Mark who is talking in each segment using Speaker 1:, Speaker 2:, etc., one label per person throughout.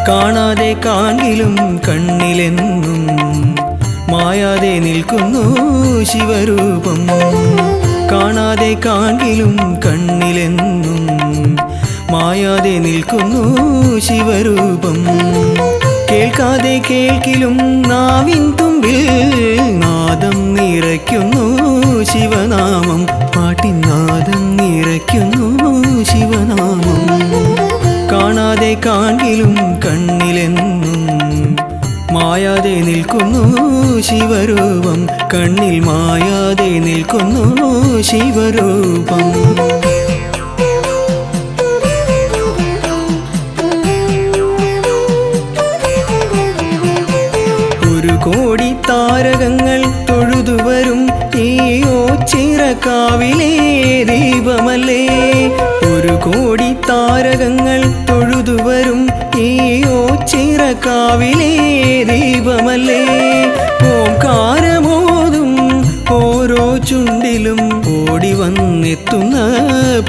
Speaker 1: കാണാതെ കാണിലും കണ്ണിലെന്നും മായാതെ നിൽക്കുന്നു ശിവരൂപം. കാണാതെ കാണിലും കണ്ണിലെന്നും മായാതെ നിൽക്കുന്നു ശിവരൂപം. കേൾക്കാതെ കേൾക്കിലും നാവിൻ തുമ്പിൽ നാദം നിറയ്ക്കുന്നു ശിവനാമം. പാട്ടിൻ നാദം നിറയ്ക്കുന്നു ശിവനാമം. കാണാതെ കാണിലും കണ്ണിലെന്നും മായാതെ നിൽക്കുന്നു ശിവരൂപം. കണ്ണിൽ മായാതെ നിൽക്കുന്നു ശിവരൂപം. ഒരു കോടി താരകങ്ങൾ തൊഴുതുവരും ഈ ഓച്ചിറക്കാവിലെ ദീപമല്ലേ. ഒരു കോടി താരകങ്ങൾ തൊഴുതുവരും ഈ ഓച്ചിറക്കാവിലെ ദീപമല്ലേ. ഓംകാരമോതും ഓരോ ചുണ്ടിലും ഓടി വന്നെത്തുന്ന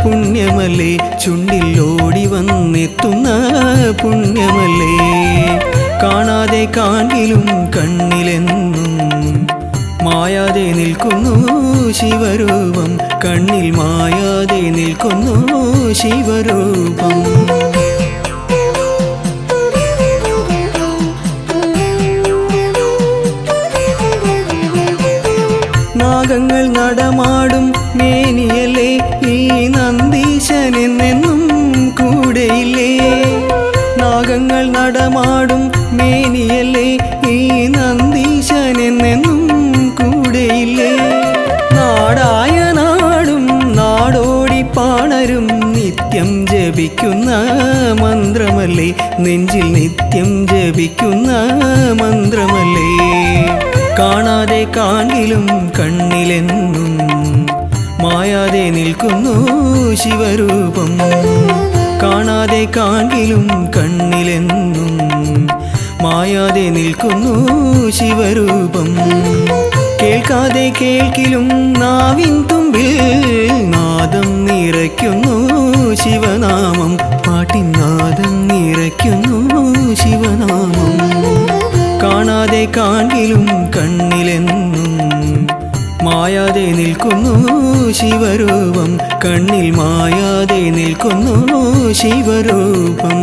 Speaker 1: പുണ്യമല്ലേ. ചുണ്ടിൽ ഓടി വന്നെത്തുന്ന പുണ്യമല്ലേ. കാണാതെ കാണിലും കണ്ണിലെന്നും മായാതെ നിൽക്കുന്നു ശിവരൂപം. കണ്ണിൽ മായാതെ നിൽക്കുന്നു ശിവരൂപം. നാഗങ്ങൾ നടമാടും മേനിയല്ലേ ഈ നന്ദീശനെന്നെന്നും കൂടെയില്ലേ. നാഗങ്ങൾ നടമാടും മേനിയല്ലേ ഈ നന്ദീശനെന്നെന്നും കൂടെയില്ലേ. നാടായ നാടും നാടോടി പാണരും നിത്യം ജപിക്കുന്ന മന്ത്രമല്ലേ. നെഞ്ചിൽ നിത്യം ജപിക്കുന്ന മന്ത്രമല്ലേ. കാണാതെ കാണിലും കണ്ണിലെന്നും മായാതെ നിൽക്കുന്നു ശിവരൂപം. കാണാതെ കാണിലും കണ്ണിലെന്നും മായാതെ നിൽക്കുന്നു ശിവരൂപം. കേൾക്കാതെ കേൾക്കിലും നാവിൻ തുമ്പിൽ നാദം നിറയ്ക്കുന്നു ശിവനാമം. പാട്ടിൻ നാദം നിറയ്ക്കുന്നു ശിവനാമം. കാണാതെ കാണിലും കണ്ണിലെന്നും മായാതെ നിൽക്കുന്നു ശിവരൂപം. കണ്ണിൽ മായാതെ നിൽക്കുന്നു ശിവരൂപം.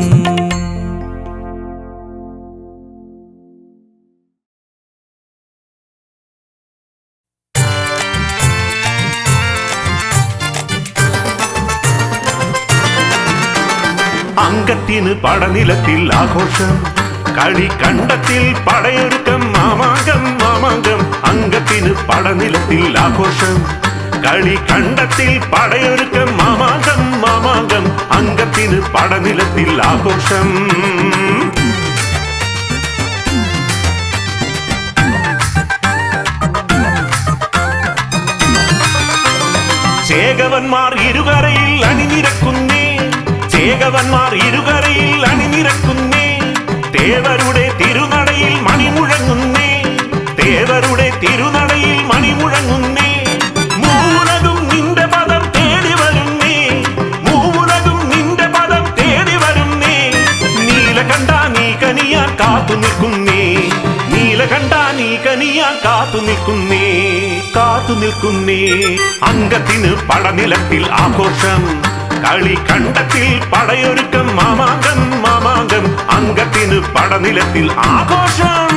Speaker 2: അങ്കത്തിന് പടനിലത്തിൽ ആഘോഷം, കളിക്കണ്ടത്തിൽ പടയൊരുക്കം, മാമാങ്കം മാമാങ്കം. അങ്കത്തിന് പടനിലത്തിൽ ആഘോഷം, കളിക്കണ്ടത്തിൽ പടയൊരുക്കം, മാമാങ്കം മാമാങ്കം. അങ്കത്തിന് പടനിലത്തിൽ ആഘോഷം. ചേകവന്മാർ ഇരുകരയിൽ അണിനിരക്കുന്നേ, ചേകവന്മാർ ഇരുകരയിൽ അണിനിരക്കുന്നേ. തേവരുടെ തിരുനടയിൽ മണിമുഴങ്ങുന്നേ, തേവരുടെ തിരുനടയിൽ മണിമുഴങ്ങുന്നേ. മൂലകും നിന്റെ പദം തേടി വരുന്നേ, മൂലകും നിന്റെ പദം തേടി വരുന്നേ. നീലകണ്ഠ നീ കനിയാൻ കാത്തു നിൽക്കുന്നേ, നീലകണ്ഠ നീ കനിയാൻ കാത്തു നിൽക്കുന്നേ, കാത്തു നിൽക്കുന്നേ. അങ്കത്തിന് പടനിലത്തിൽ ആഘോഷം, കളിക്കണ്ടത്തിൽ പടയൊരുക്കം, മാമാങ്കം മാമാങ്കം. അങ്കത്തിന് പടനിലത്തിൽ ആഘോഷം.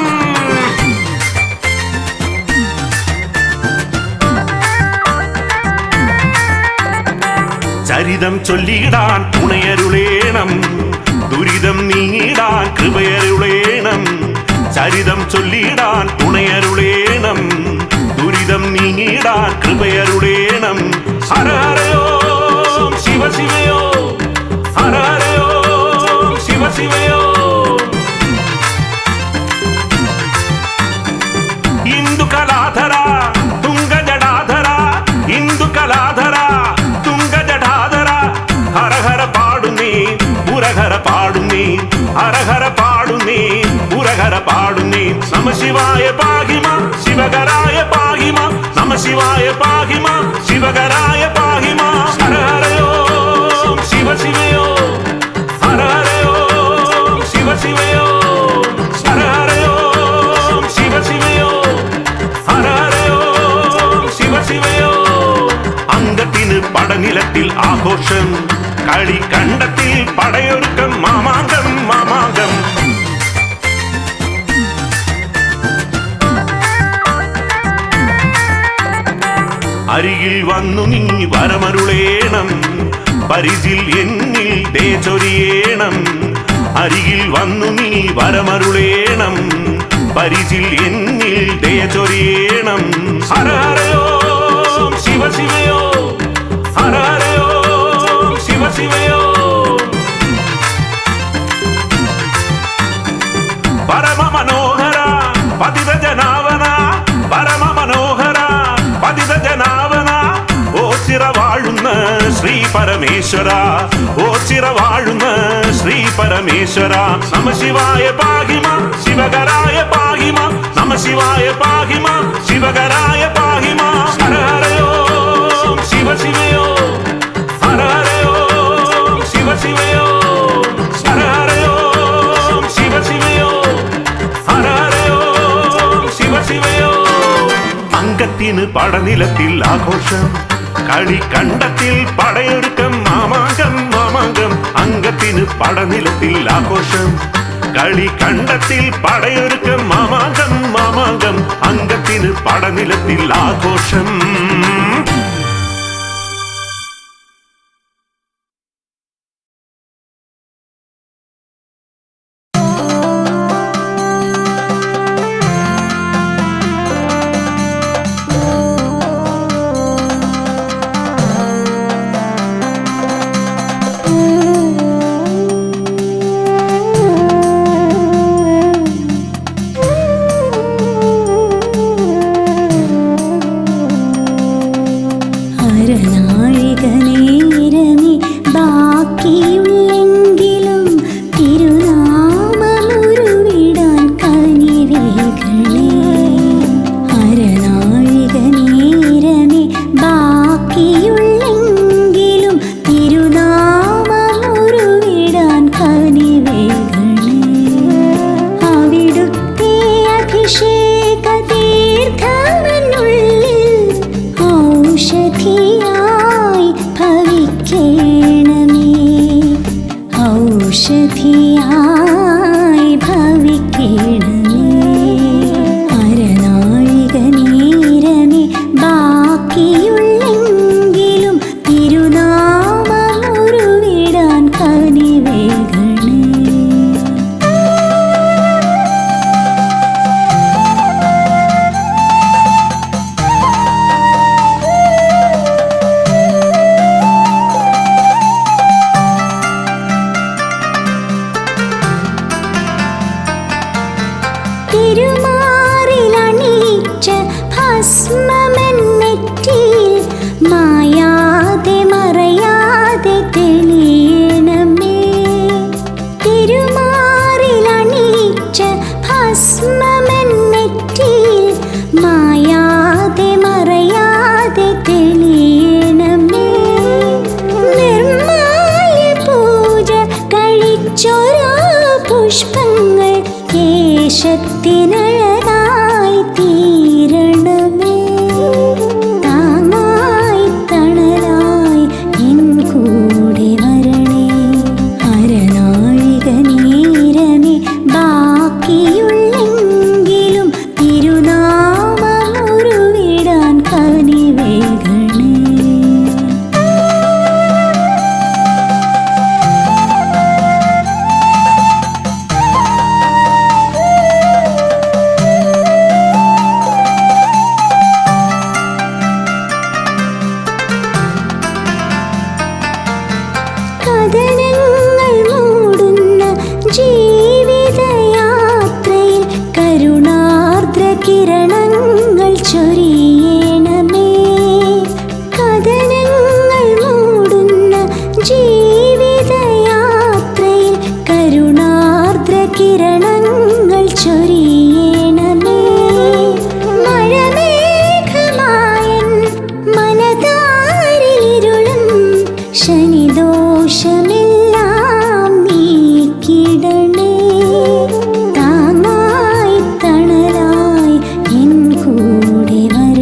Speaker 2: ചരിതം ചൊല്ലിയിടാൻ തുണയരുളേണം, ദുരിതം നീങ്ങിടാൻ കൃപയരുളേണം. ചരിതം ചൊല്ലിയിടാൻ തുണയരുളേണം, ദുരിതം നീങ്ങിടാൻ കൃപയരുളേണം. ഹര ഹരയോ ശിവ ശിവയോ, ഹര ഹരയോ ശിവ ശിവയോ. ഇന്ദു കലാധര തുംഗ ജടാധര, ഇന്ദു കലാധര തുംഗ ജടാധര. ഹര ഹര പാടുന്നേ പുരഹര പാടുന്നേ, ഹര ഹര പാടുന്നേ പുരഹര പാടുന്നേ. നമ ശിവായ പാഹിമ ശിവകരായ പാഹിമ, നമ ശിവായ പാഹിമ ശിവകരായ പാഹിമ. ഹര ഹരയോ ശിവ ശിവയോ, ഹര ഹരയോ ശിവ ശിവയോ. പടനിലത്തിൽ ആഘോഷം, കളിക്കണ്ടത്തിൽ പടയൊരുക്കം, മാമാങ്കം മാമാങ്കം. അരികിൽ വന്നു നീ വരമരുളേണം, പരിചിൽ എന്നിൽ തേച്ചൊരിയേണം. അരികിൽ വന്നു നീ വരമരുളേണം, പരിചിൽ എന്നിൽ തേച്ചൊരിയേണം. ഹര ഹരയോ ശിവ ശിവയോ, ഹര ഹരയോ ശിവ ശിവയോ. പരമ മനോഹര പതിത ജനാവന, പരമ മനോഹര പതിത ജനാവന. ഓ ചിറവാഴുന്ന ശ്രീ പരമേശ്വര, ഓ ചിറവാഴുന്ന ശ്രീ പരമേശ്വര. നമ ശിവായ പാഹിമ ശിവകരായ പാഹിമ, നമ ശിവായ പാഹിമ ശിവകരായ പാഹിമ. ഹര ഹരയോ ശിവ ശിവയോ, ഹര ഹരയോ ശിവ ശിവയോ, ഹര ഹരയോ ശിവ ശിവയോ, ഹര ഹരയോ ശിവ ശിവയോ. അങ്കത്തിന് പടനിലത്തിൽ ആഘോഷം, കളിക്കണ്ടത്തിൽ പടയൊരുക്കം, മാമാങ്കം മാമാങ്കം. അങ്കത്തിന് പടനിലത്തിൽ ആഘോഷം, കളിക്കണ്ടത്തിൽ പടയൊരുക്കം, മാമാങ്കം മാമാങ്കം. അങ്കത്തിന് പടനിലത്തിൽ ആഘോഷം.
Speaker 3: ദേശത്തിനഴകായി തീരണമേ, താങ്ങായി തണലായി എൻ കൂടെ വരണേ. അരനാഴിക നേരമേ ബാക്കിയുള്ളെങ്കിലും തിരുനാമമുരുവിടാൻ കനിവേകണേ. കഥനങ്ങൾ മൂടുന്ന ജീവിതയാത്രയിൽ കരുണാർദ്ര കിരണങ്ങൾ ചൊരിയണമേ. കഥനങ്ങൾ മൂടുന്ന ജീവിതയാത്രയിൽ കരുണാർദ്ര കിരണങ്ങൾ ചൊരിയണമേ. മഴമേഘമായൻ മനതാരിലിരുളും ശനിദോഷമെല്ലാം നീക്കിടണേ. താങ്ങായി തണലായി എൻ കൂടെ വരണേ.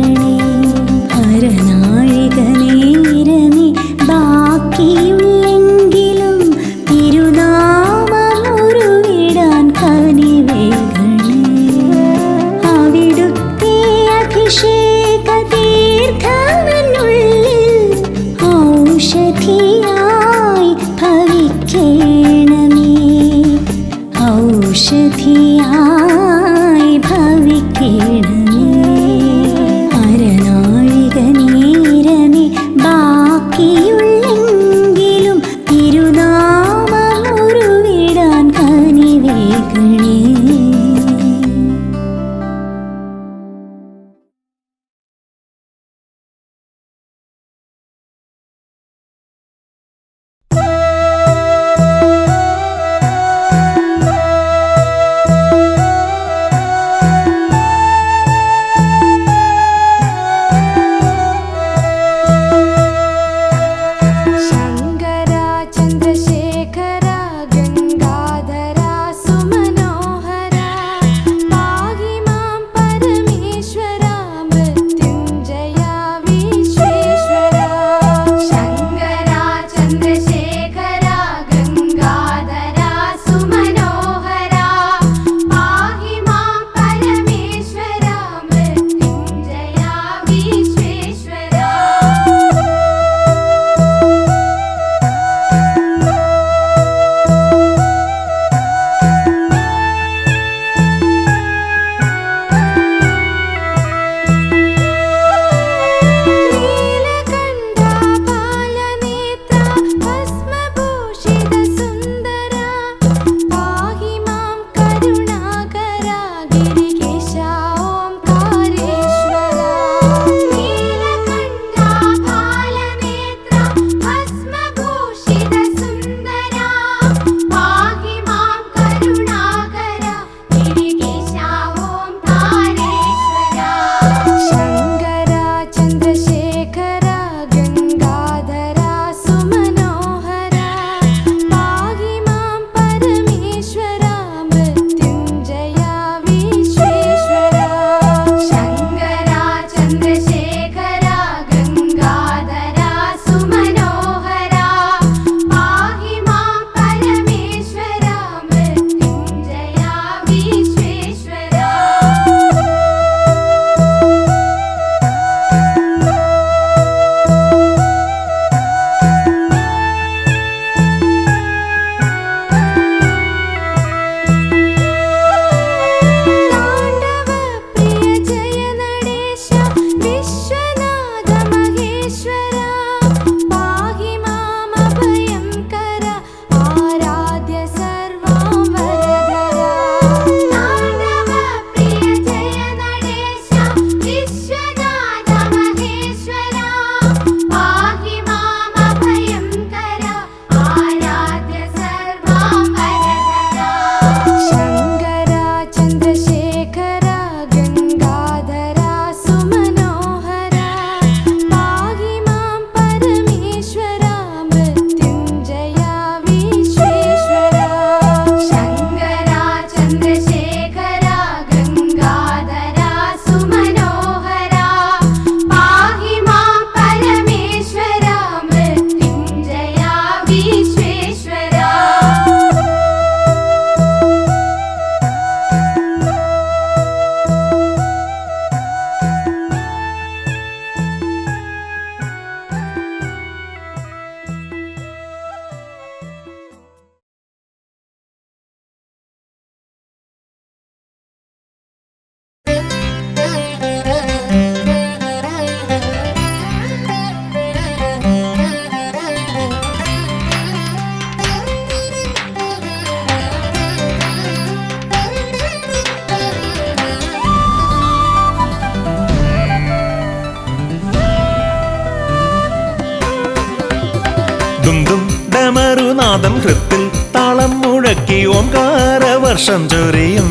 Speaker 4: ദും ഡമറുനാദം ഹൃത്തിൽ താളം മുഴക്കി ഓംകാരവർഷം ചൊരിയും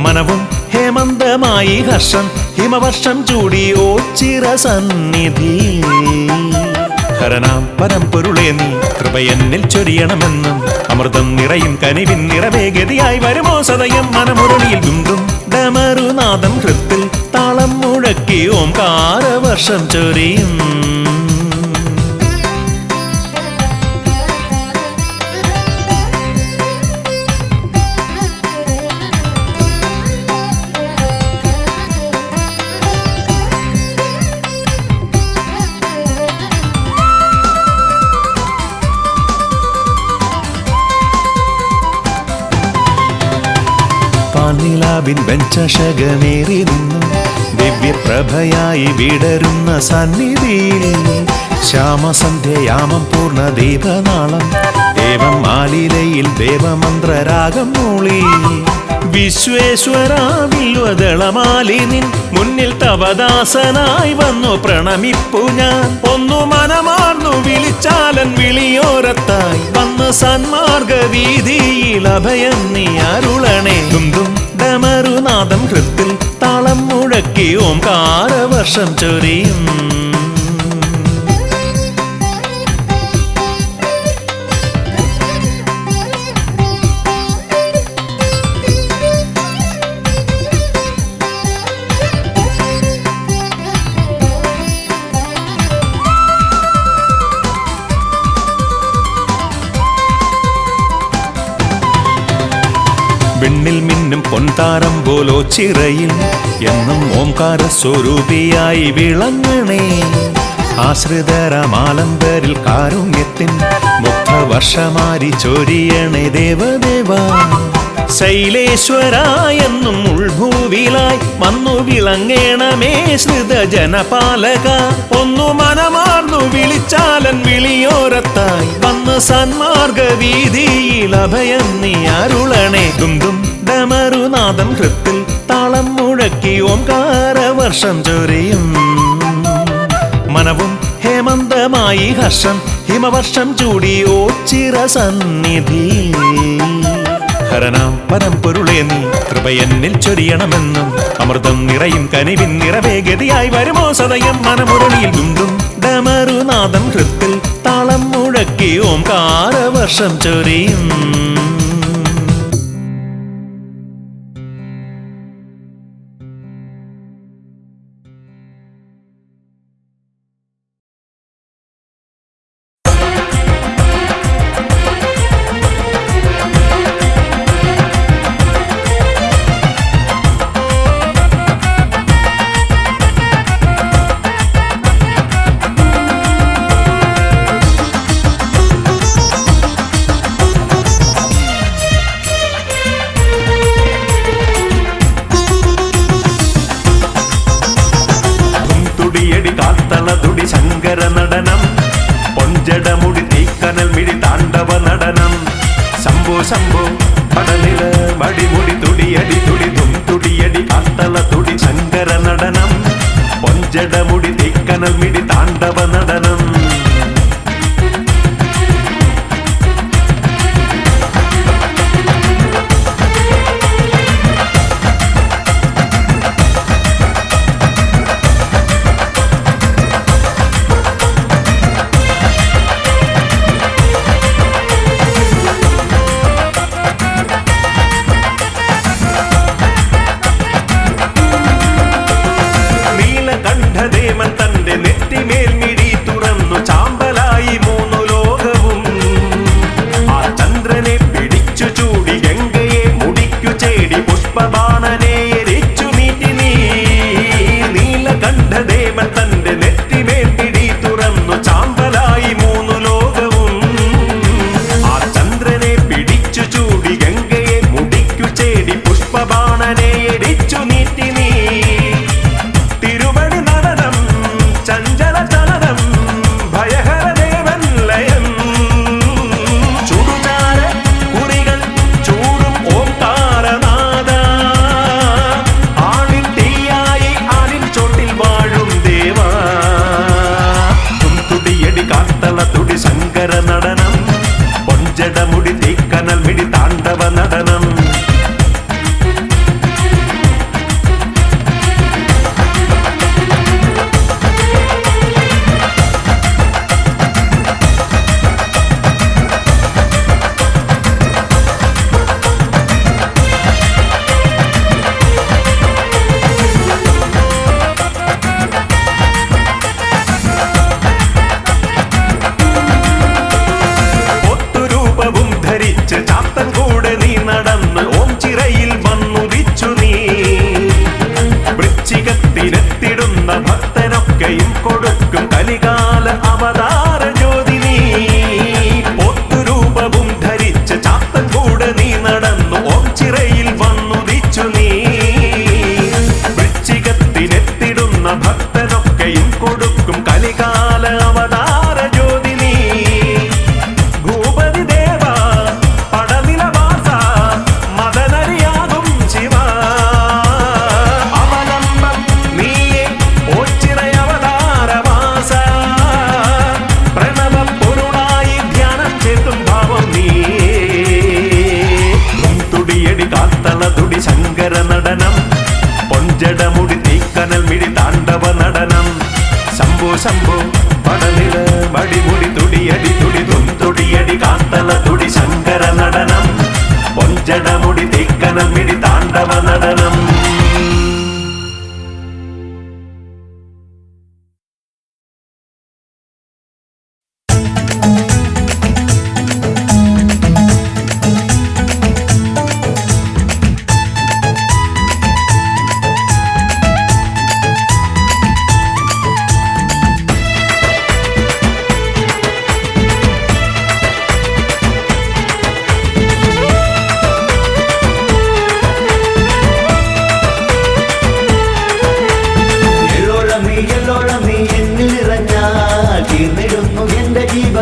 Speaker 4: മനവും ഹേമന്തമായി ഹർഷം ഹിമവർഷം ചൂടി ഓച്ചിറ സന്നിധി ഹരനാം പരമ്പൊരുളെ നീ കൃപയെന്നിൽ ചൊരിയണമെന്നും അമൃതം നിറയും കനിവിൻ നിറവേഗതിയായി വരുമോ സദയം മനമുരളിയിൽ ദും ഡമറുനാദം ഹൃത്തിൽ താളം മുഴക്കി ഓംകാരവർഷം ചൊരിയും പാൽനിലാവിൻ വെഞ്ചഷകമേറി നിന്നു ദിവ്യപ്രഭയായി വിടരുന്ന സന്നിധിയിൽ ശ്യാമസന്ധ്യയാമം പൂർണ്ണ ദീപനാളം ദേവം ആലിലയിൽ ദേവമന്ത്രരാഗം മൂളി വിശ്വേശ്വരാവില്വദളമാലിനിൻ മുന്നിൽ തവദാസനായി വന്നു പ്രണമിപ്പു ഞാൻ ഒന്നു മനമാർന്നു വിളിച്ചാലൻ വിളിയോരത്തായി വന്ന് സന്മാർഗവീതിയിൽ അഭയം നീ അരുളണേ ദും ഡമറുനാദം ഹൃത്തിൽ താളം മുഴക്കി ഓംകാരവർഷം ചൊരിയും വിണ്ണിൽ മിന്നും പൊൻതാരം പോലോ ചിറയിൽ എന്നും ഓംകാര സ്വരൂപിയായി വിളങ്ങണേ ആശ്രിതരമാലംബരിൽ കാരുണ്യത്തിൻ മുഗ്ധവർഷമാരി ചൊരിയണേ ദേവദേവ ശൈലേശ്വര എന്നും ഉൾഭൂവിലായി വന്നു വിളങ്ങേണമേ ശ്രിതജനപാലക ഒന്നു മനമാർന്നു വിളിച്ചാലൻ വിളിയോരത്തായി വന്ന് സന്മാർഗവീതിയിൽ അഭയം നീ അരുളണേ ദും ഡമറുനാദം ഹൃത്തിൽ താളം മുഴക്കി ഓംകാരവർഷം ചൊരിയും മനവും ഹേമന്തമായി ഹർഷം ഹിമവർഷം ചൂടി ഓച്ചിറ സന്നിധി ഹരനാം പരമ്പൊരുളെ നീ കൃപയെന്നിൽ ചൊരിയണമെന്നും അമൃതം നിറയും കനിവിൻ നിറവേഗതിയായി വരുമോ സദയം മനമുരളിയിൽ ദും ഡമറുനാദം ഹൃത്തിൽ താളം മുഴക്കി ഓംകാരവർഷം ചൊരിയും ശങ്കര നടനം പൊഞ്ചടമുടി തീക്കനൽ മിഴി താണ്ഡവ നടനം ശംഭോ ശംഭോ പടനില വടിമുടി തുടിയടി തുടി തും തുടിയടി കാത്തള തുടി ശങ്കര നടനം പൊഞ്ചടമുടി തീക്കനൽ മിഴി താണ്ഡവ നടനം ദേവൻ തന്റെ നെറ്റിമേൽ മിഴി തുറന്നു ഭക്തനൊക്കെയും കൊടുക്കും കലികാല അവതാര ജ്യോതിനി. ഒത്തുരൂപവും ധരിച്ച് ചാത്തൻ കൂടെ നീ നടന്നു ഓം ചിറയിൽ വന്നുദിച്ചു നീ. വൃശ്ചികത്തിനെത്തിടുന്ന ഭക്തനൊക്കെയും കൊടുക്കും കലികാല അവതാര ജ്യോതിനി. ഭൂപതി ദേവ പടനിലവാസ മദനരിയാകും ശിവ. അവലംബം നീയെ ഓച്ചിറയവതാരവാസ. പ്രണവ പൊരുളായി ധ്യാനം ചെയ്തും ഭാവം നീയേ. തുടിയടി കാത്തള തുടി ശങ്കര നടനം. പൊഞ്ചടമുടി തീക്കനൽ മിഴി താണ്ഡവ നടനം. ശംഭോ ശംഭോ പടനില വടിമുടി തുടിയടി തുടി തുടിയടി കാത്തള തുടി ശങ്കര നടനം. പൊഞ്ചടമുടി തീക്കനൽ മിഴി താണ്ഡവ നടനം.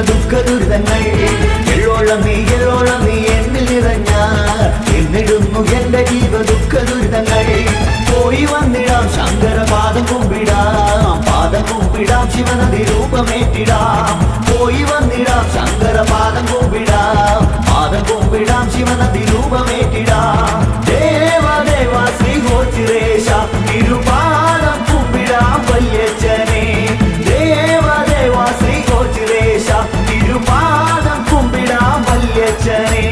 Speaker 5: ദുഃഖദുരിതങ്ങൾ എള്ളോളം നീ എന്നിൽ നിറഞ്ഞാൽ എന്നിടുന്നു എന്റെ ജീവ ദുഃഖദുരിതങ്ങൾ. പോയി വന്നിടാം ശങ്കര പാദം കുമ്പിടാം ശിവനദി രൂപമേറ്റിടാം. പോയി വന്നിടാം ശങ്കര പാദം കുമ്പിടാം ശിവനദി രൂപമേറ്റിടാം. ദേവ ശ്രീ ഗോചിരേശ തിരുപാദം കുമ്പിടാം വല്യച്ഛനെ. ദേവ ശ്രീ ഗോചിരേശ തിരുപാദം കുമ്പിടാം വല്യച്ഛനെ.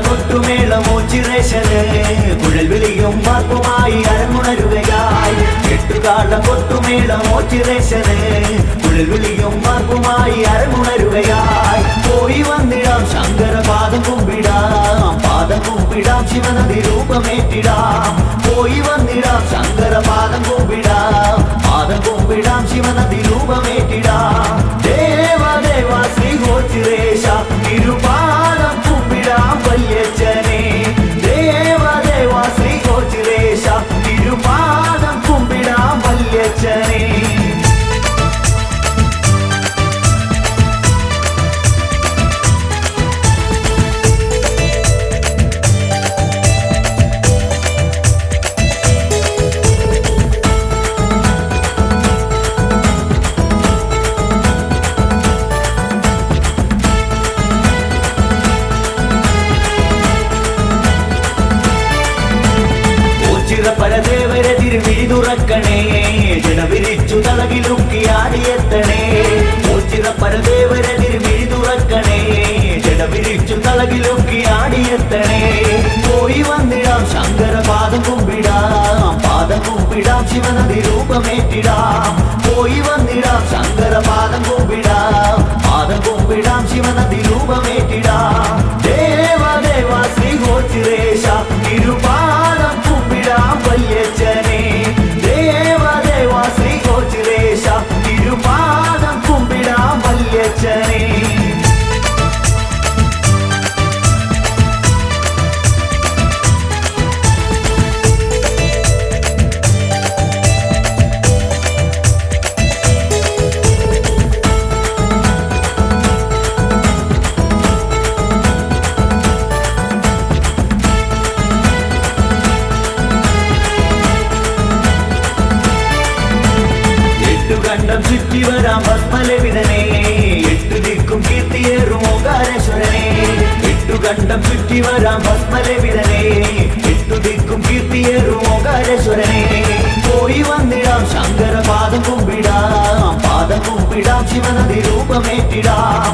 Speaker 5: കൊട്ടുമേളമോച്ചിറേശന് കുഴൽ വിളിയും മാർപ്പുമായി അരങ്ങുണരുകയായി. എട്ടുകാലം കൊട്ടുമേളമോച്ചിറേശന് കുഴൽ വിളിയും മാർപ്പുമായി അരങ്ങുണരുകയായി. പോയി വന്നിടാം ശങ്കര പാദം കുമ്പിടാം ശിവനദി രൂപമേറ്റിടാം. പോയി വന്നിടാം ശങ്കര പാദം കുമ്പിടാം ശിവനദി രൂപമേറ്റിടാം. ദേവ ശ്രീ ഗോചിരേശ തിരുപാദം കുമ്പിടാം വല്യച്ഛനെ. ദേവ ശ്രീ ഗോചിരേശ തിരുപാദം കുമ്പിടാം വല്യച്ഛനെ. പരദേവരെ തിരുവിഴി തുറക്കണേ. ജനവിരിച്ചു തളകിലുക്കിയാടിയെത്തണേ. ഓച്ചിറ പരദേവരെ തിരുവിഴി തുറക്കണേ. ജനവിരിച്ചു തളകിലുക്കിയാടിയെത്തണേ. പോയി വന്നിടാം ശങ്കര പാദം കുമ്പിടാം ശിവനദി രൂപമേറ്റിടാം. പോയി വന്നിടാം ശങ്കര പാദം കുമ്പിടാം ശിവനദി രൂപമേറ്റിടാം. ദേവ ശ്രീ ഗോചിരേശ തിരുപാദം കുമ്പിടാം വല്യച്ഛനെ. ദേവ ശ്രീ ഗോചിരേശ തിരുപാദം കുമ്പിടാം വല്യച്ഛനെ. കണ്ടം ചുറ്റി വരാം ഭസ്മലവിതനെ. എട്ടു ദിക്കും കീർത്തിയേറും ഓങ്കാരേശ്വരനെ. എട്ടുകണ്ടം ചുറ്റി വരാം ഭസ്മലവിതനെ. എട്ടു ദിക്കും കീർത്തിയേറും ഓങ്കാരേശ്വരനെ. പോയി വന്നിടാം ശങ്കര പാദം കുമ്പിടാം ശിവനദി രൂപമേറ്റിടാം.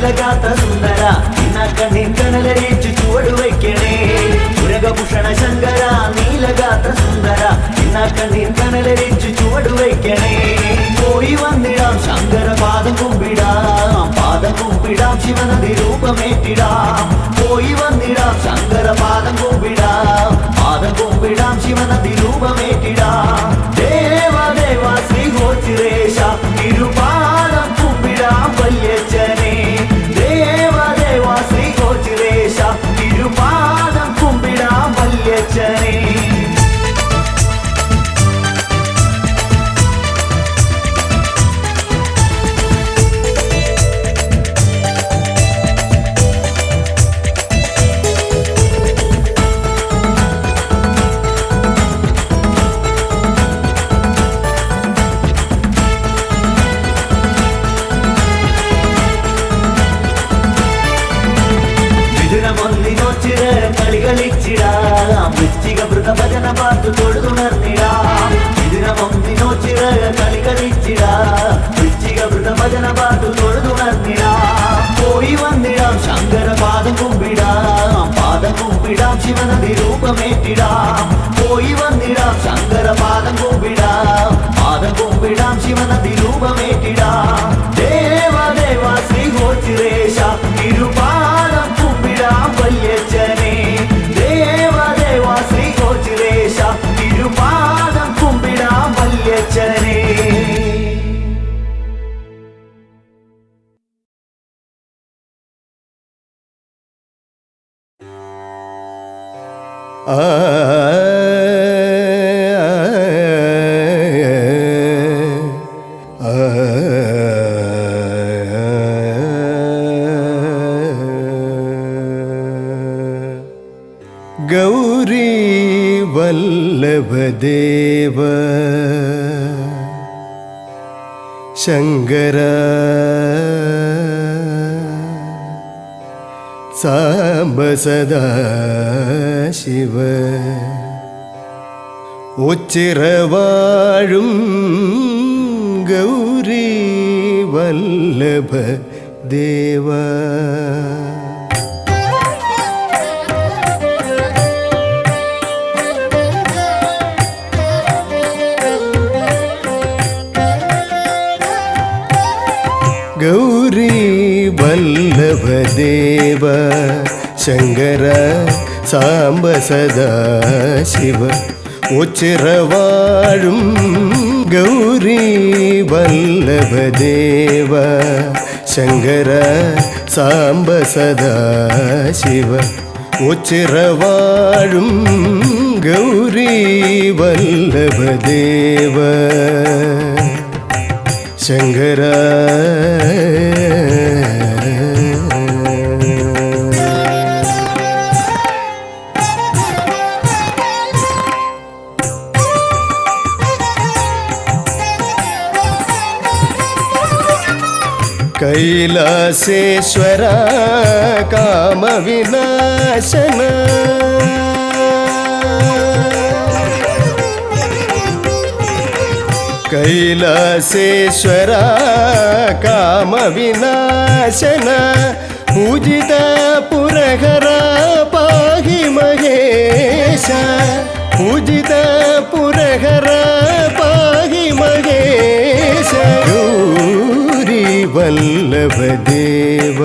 Speaker 5: നീലഗാത്ര സുന്ദര നിന്ന കണ്ണിൻ കനലരിച്ചു ചുവട് വയ്ക്കണേ ഉരകഭൂഷണ ശങ്കര നീലഗാത്ര സുന്ദര നിന്ന കണ്ണിൻ കനലരിച്ചു ചുവട് വയ്ക്കണേ പോയി വന്നിടാം ശങ്കര പാദം കുമ്പിടാം ശിവനദി രൂപമേറ്റിടാം പോയി വന്നിടാം ശങ്കര പാദം കുമ്പിടാം ശിവനദി രൂപമേറ്റിടാം ദേവ ശ്രീ ഗോചിരേശ തിരുപാദം കുമ്പിടാം വല്യച്ഛനെ ദേവ ശ്രീ ഗോചിരേശ തിരുപാദം കുമ്പിടാം വല്യച്ഛനെ കളികളിച്ചിടാം വൃശ്ചിക ഭജന പാട്ടു തൊഴുതുണർന്നിടാം ഇതിനൊന്നിനോച്ചിറ കളികളിച്ചിടാം വൃശ്ചിക ഭജന പാട്ടു തൊഴുതുണർന്നിടാം പോയി വന്നിടാം ശങ്കര പാദം കുമ്പിടാം ശിവനദി രൂപമേറ്റിടാം പോയി വന്നിടാം ശങ്കര പാദം കുമ്പിടാം ശിവനദി രൂപമേറ്റിടാം ദേവ ശ്രീ ഗോചിരേശ തിരുപാദം കുമ്പിടാം വല്യച്ഛനെ ദേവ ശ്രീ ഗോചിരേശ തിരുപാദം കുമ്പിടാം വല്യച്ഛനെ
Speaker 1: ഗൗരി വല്ലഭദേവ ശങ്കര സാംബ സദാശിവ ഉച്ചിറവാഴും ഗൗരി വല്ലഭ ദേവ ഗൗരി വല്ലഭദേവ ശങ്കര സാംബ സദാശിവ ഉച്ചിറവാഴും ഗൗരി വല്ലഭദേവ ശങ്കര സാംബ സദാശിവ ഉച്ചിറവാഴും ഗൗരി വല്ലഭദേവ ശങ്കര കൈലാസേശ്വര കാമവിനാശന കൈലാസേശ്വര കാമവിനാശന പൂജിത പുരഹര പാഹി മഹേശ പൂജിത പുരഹര പാഹി മഹേശ ഗൗരി വല്ലഭദേവ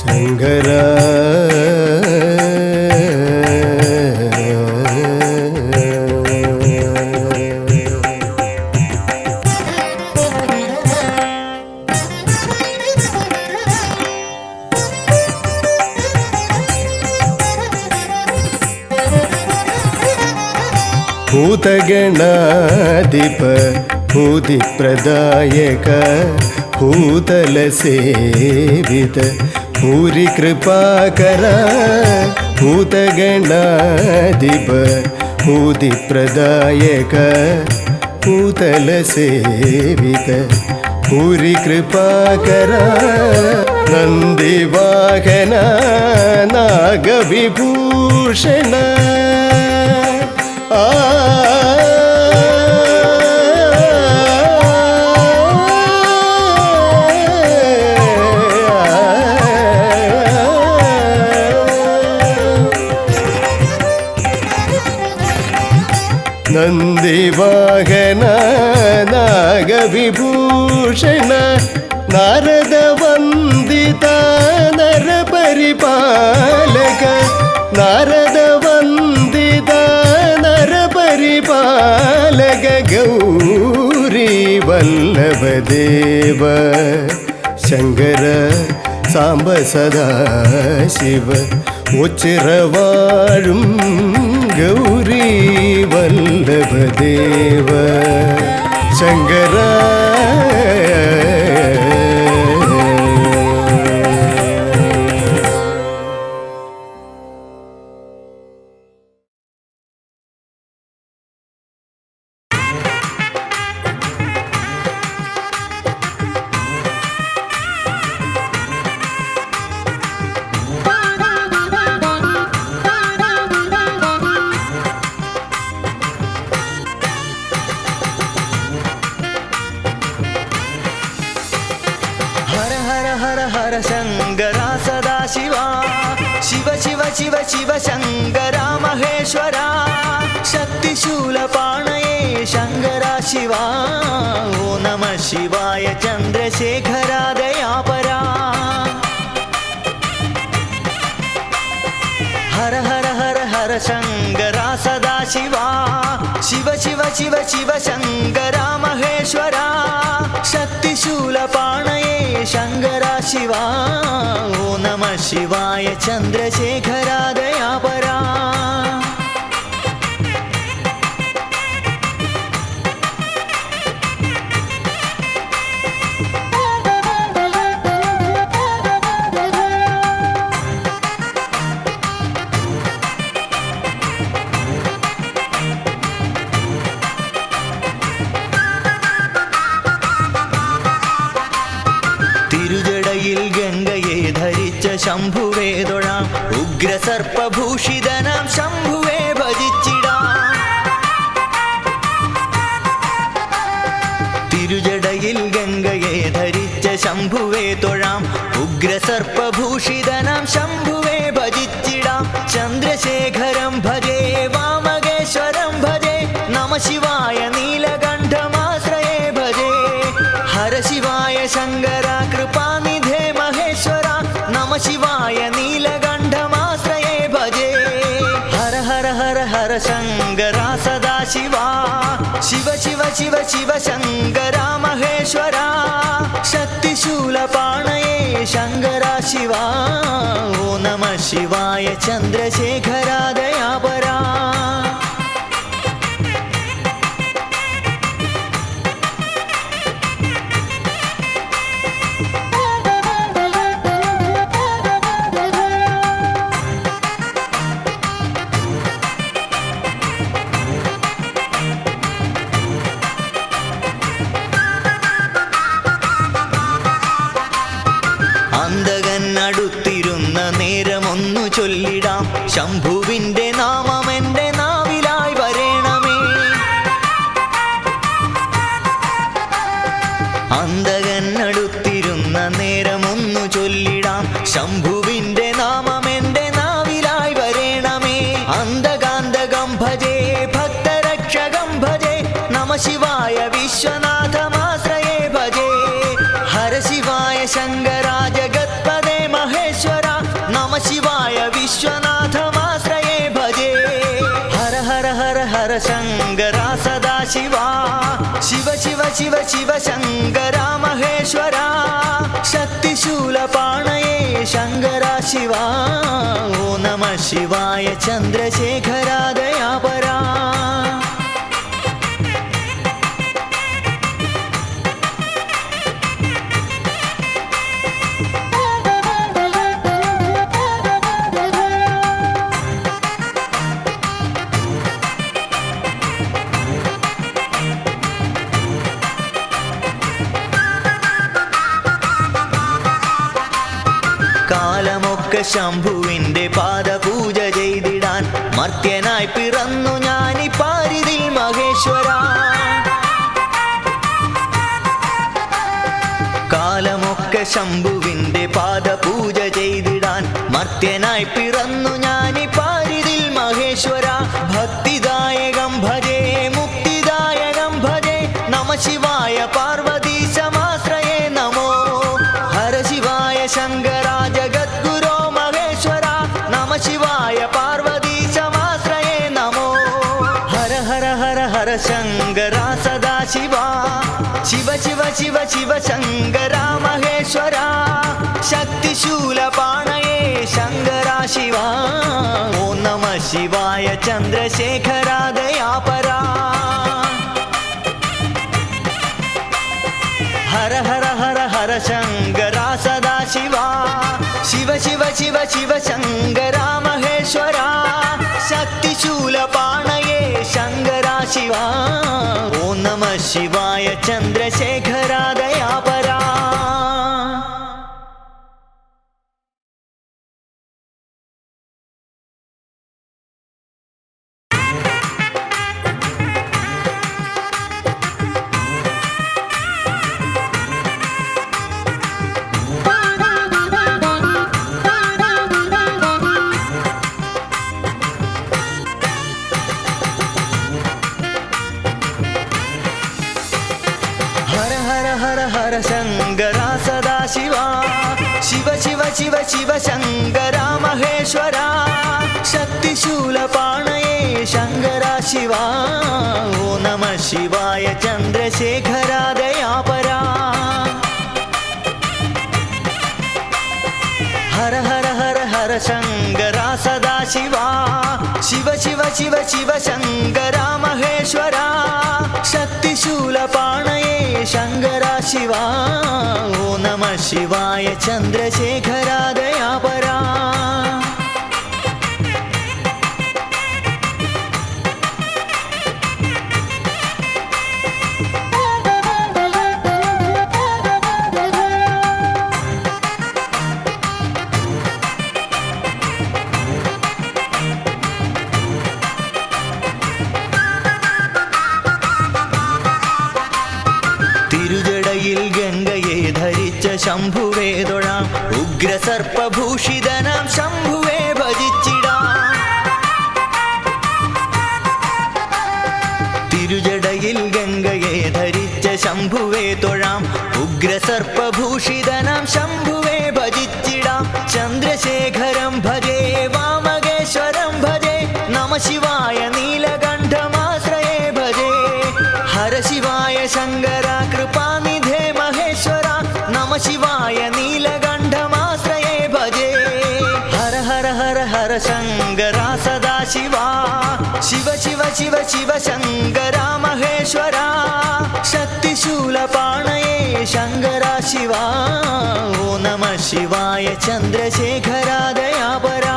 Speaker 1: ശങ്കര ഭൂതഗണാധിപ ഭൂതിപ്രദായക ഭൂതലസേവിത ഭൂരി കൃപാകര ഭൂതഗണാധിപ ഭൂതിപ്രദായക ഭൂതലസേവിത ഭൂരി കൃപാകര നന്ദിവാഹന നാഗവിഭൂഷണ വാഹന നാഗവിഭൂഷണ നാരദവന്ദിത നരപരിപാലക നാരദവന്ദിത നരപരിപാലക ഗൗരി വല്ലഭദേവ ശങ്കര സാംബ സദാശിവ ഉച്ചിറവാഴും ഗൗരി വല്ലഭദേവ ശങ്കര
Speaker 5: हर शंकरा सदा शिवा शिव शिव शिव शिव शंकरा महेश्वरा शक्तिशूलपाणये शंकरा शिवा ओ नमः शिवाय चंद्रशेखरा दयापरा हर हर हर हर शंकरा सदा शिवा शिव शिव शिव शिव शंकरा महेश्वरा शक्तिशूलपाणये शंकरा शिवा ओ नमः शिवाय चंद्रशेखरा दयापरा ശംഭുവേ തൊഴാം ഉഗ്രസർപ്പഭൂഷിതനാം ശംഭുവേ ഭജിച്ചിടാം തിരുജടയിൽ ഗംഗയെ ധരിച്ച ശംഭുവേ തൊഴാം ഉഗ്രസർപ്പഭൂഷിതനാം ശംഭുവേ ഭജിച്ചിടാം ചന്ദ്രശേഖരം ഭജേ വാമകേശ്വരം ഭജേ നമ ശിവായ നീലകണ്ഠമാശ്രയേ ഭജേ ഹര ശിവായ ശങ്കര കൃപാനിധേ മഹേശ്വര നമ ശിവായ നീലകണ്ഠമാശ്രയേ ഭജേ ഹര ഹര ഹര ഹര ശങ്കര സദാ ശിവാ ശിവ ശിവ ശിവ ശിവ ശങ്കര മഹേശ്വര ശക്തിശൂലപാണയേ ശങ്കര ശിവാ ഓ നമ ശിവായ ചന്ദ്രശേഖര ദയാപരാ അടുത്തിരുന്ന നേരമൊന്നു ചൊല്ലിടാം ശംഭുവിന്റെ നാമം എന്റെ നാവിലായി വരേണമേ അന്തകൻ അടുത്തിരുന്ന നേരമൊന്നു ചൊല്ലിടാം ശംഭുവിന്റെ നാമം എന്റെ നാവിലായി വരേണമേ അന്തകാന്തകം ഭജേ ഭക്തരക്ഷകം ഭജേ നമ ശിവായ വിശ്വനാഥമാശ്രയേ ഭജേ ഹര ശിവായ ശങ്കരാ ജഗത്പദേ മഹേശ്വര നമ ശിവായ വിശ്വനാഥമാശ്രയേ ഭജേ ഹര ഹര ഹര ഹര ശങ്കര സദാ ശിവാ ശിവ ശിവ ശിവ ശിവ ശങ്കര മഹേശ്വര ശക്തിശൂലപാണയേ ശങ്കര ശിവാ ഓ നമ ശിവായ ചന്ദ്രശേഖര ദയാപരാ കാലമൊക്കെ ശംഭുവിന്റെ പാദപൂജ ചെയ്തിടാൻ മർത്യനായി പിറന്നു ഞാനി പാരിതിൽ മഹേശ്വര കാലമൊക്കെ ശംഭുവിന്റെ പാദപൂജ ചെയ്തിടാൻ മർത്യനായി പിറന്നു ഞാനി പാരിതിൽ മഹേശ്വര ഭക്തിദായകം ഭജേ മുക്തിദായ സദാശിവ ശിവ ശിവ ശിവ ശിവ ശങ്കര മഹേശ്വര ശക്തിശൂലപാണയേ ശങ്കര ശിവ ഓം നമ ശിവായ ചന്ദ്രശേഖര ദയാപരാ ഹര ഹര ഹര ഹര ശങ്കര സദാശിവ ശിവ ശിവ ശിവ ശിവ ശങ്കര മഹേശ്വര ശക്തിശൂലപാണയേ ശങ്കര ശിവ ഓം നമ ശിവായ ചന്ദ്രശേഖര ദയാപരാ ഹര ശങ്കര സദാശിവ ശിവ ശിവ ശിവ ശിവ ശങ്കര മഹേശ്വര ശക്തിശൂലപാണയേ ശങ്കര ശിവ ഓം നമ ശിവായ ചന്ദ്രശേഖര ദയാപരാ ഹര ഹര ഹര ഹര ശങ്കര സദാശിവ ശിവ ശിവ ശിവ ശിവ ശങ്കര മഹേശ്വര ശക്തിശൂലപാണയേ ശങ്കര ശിവ ഓം നമ ശിവായ ചന്ദ്രശേഖര ദയാപരാ തിരുജടയിൽ ഗംഗയെ ധരിച്ച ശംഭുവേ തൊഴാം ഉഗ്രസർപ്പഭൂഷിതനാം ശംഭുവേ ഭജിച്ചിടാം തിരുജടയിൽ ഗംഗയെ ധരിച്ച ശംഭുവേ തൊഴാം ഉഗ്രസർപ്പഭൂഷിതനാം ശംഭുവേ ഭജിച്ചിടാം ചന്ദ്രശേഖരം ഭജേ വാമകേശ്വരം ഭജേ നമ ശിവായ നീലകണ്ഠമാശ്രയേ ഭജേ ഹര ശിവായ ശങ്കര കൃപാനിധേ മഹേശ്വര നമ ശിവായ നീലകണ്ഠമാശ്രയേ ഭജേ ഹര ഹര ഹര ഹര ശങ്കര സദാശിവ ശിവ ശിവ ശിവ ശിവ ശങ്കര മഹേശ്വര ശക്തിശൂലപാണയേ ശങ്കര ശിവ ഓം നമ ശിവായ ചന്ദ്രശേഖര ദയാപരാ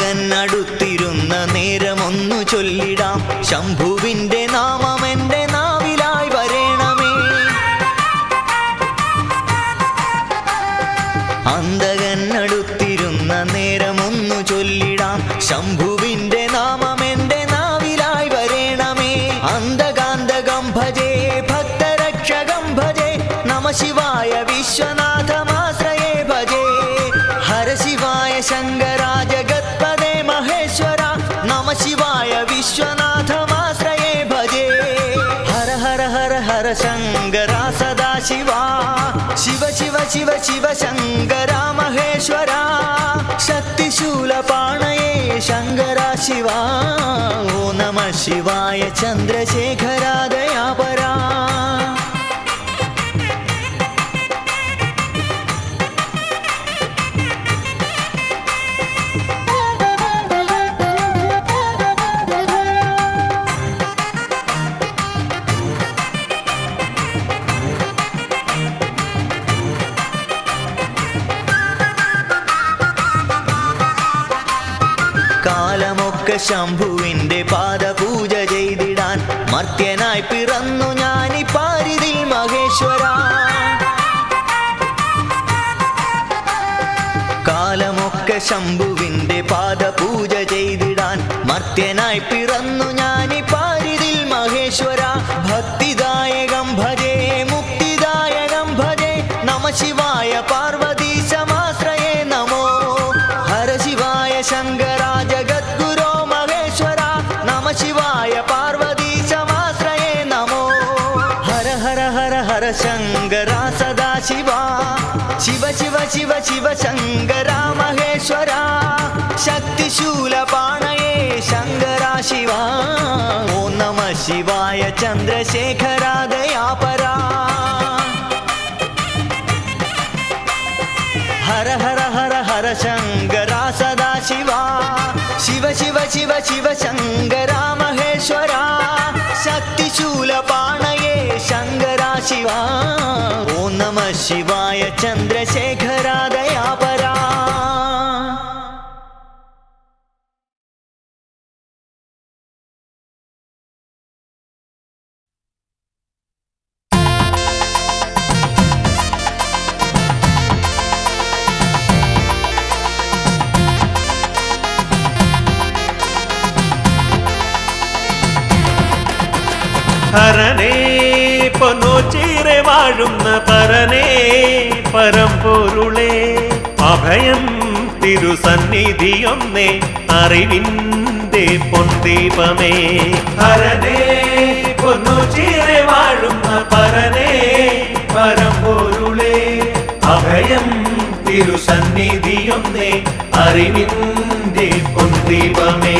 Speaker 5: അന്തകനടുത്തിരുന്ന നേരമൊന്നു ചൊല്ലിടാം ശംഭുവിന്റെ നാമം എന്റെ നാവിലായി വരേണമേ അന്തകനടുത്തിരുന്ന നേരമൊന്നു ചൊല്ലിടാം ശംഭുവിന്റെ നാമം എന്റെ നാവിലായി വരേണമേ അന്തകാന്തകം ഭജേ ഭക്തരക്ഷകം ഭജേ നമ ശിവായ വിശ്വനാഥമാശ്രയേ ഭജേ ഹര ശിവായ ശങ്കര ജഗത്പദേ മഹേശ്വര നമ ശിവായ വിശ്വനാഥമാശ്രയേ ഭജേ ഹര ഹര ഹര ഹര ശങ്കര സദാശിവ ശിവ ശിവ ശിവ ശിവ ശങ്കര മഹേശ്വര ശക്തിശൂലപാണയേ ശങ്കര ശിവ ഓം നമ ശിവായ ചന്ദ്രശേഖര ദയാപരാ കാലമൊക്കെ ശംഭുവിന്റെ പാദപൂജ ചെയ്തിടാൻ മർത്യനായി പിറന്നു ഞാനി പാരിതിൽ മഹേശ്വര കാലമൊക്കെ ശംഭുവിന്റെ പാദപൂജ ചെയ്തിടാൻ മർത്യനായി പിറന്നു ഞാനി പാരിതിൽ മഹേശ്വര ഭക്തിദായകം ഭജേ മുക്തിദായകം ഭജേ നമ ശിവായ പാർവതീശമാശ്രയേ ശങ്കര ജഗദ്ഗുരോ മഹേശ്വര നമ ശിവായ പാർവതീശമാശ്രയേ നമോ ഹര ഹര ഹര ഹര ശങ്കര സദാശിവ ശിവ ശിവ ശിവ ശിവ ശങ്കര മഹേശ്വര ശക്തിശൂലപാണയേ ശങ്കര ശിവ ഓം നമ ശിവായ ചന്ദ്രശേഖര ദയാപരാ ഹര ഹര ഹര ഹര ശങ്കര സദാശിവ ശിവ ശിവ ശിവ ശിവ ശങ്കര മഹേശ്വര ശക്തിശൂലപാണയേ ശങ്കര ശിവ ഓം നമ ശിവായ ചന്ദ്രശേഖര ദയാപരാ
Speaker 4: ഹരനേ പൊന്നോച്ചീറെ വാഴുന്ന പരനേ പരമ്പൊരുളേ അഭയം തിരുസന്നിധിയൊന്നേ അറിവിൻ്റെ പൊന്തീപമേ ഹരനേ പൊന്നോച്ചീറെ വാഴുന്ന പരനേ പരമ്പൊരുളേ അഭയം തിരുസന്നിധിയൊന്നേ അറിവിൻ്റെ പൊന്തീപമേ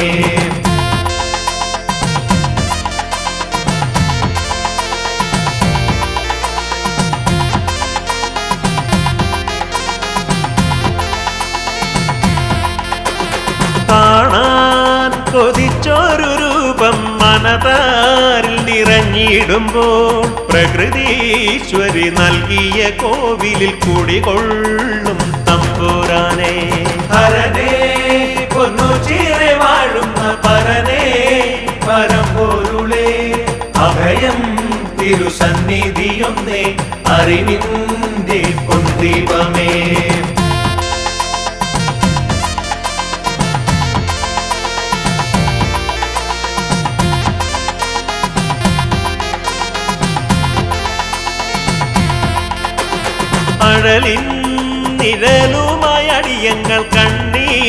Speaker 4: കാണാൻ കൊതിച്ചൊരു രൂപം മനതാരിൽ നിറഞ്ഞിടുമ്പോൾ പ്രകൃതീശ്വരി നൽകിയ കോവിലിൽ കുടികൊള്ളും തമ്പുരാനേ ഹരനേ പൊന്നുചീറെ വാഴുന്ന പരനേ പരമ്പൊരുളേ അഭയം തിരുസന്നിധിയൊന്നേ അറിവിൻ്റെ പൊന്തീപമേ അഴലിൻ നിഴലുമായി അടിയങ്ങൾ കണ്ണീർ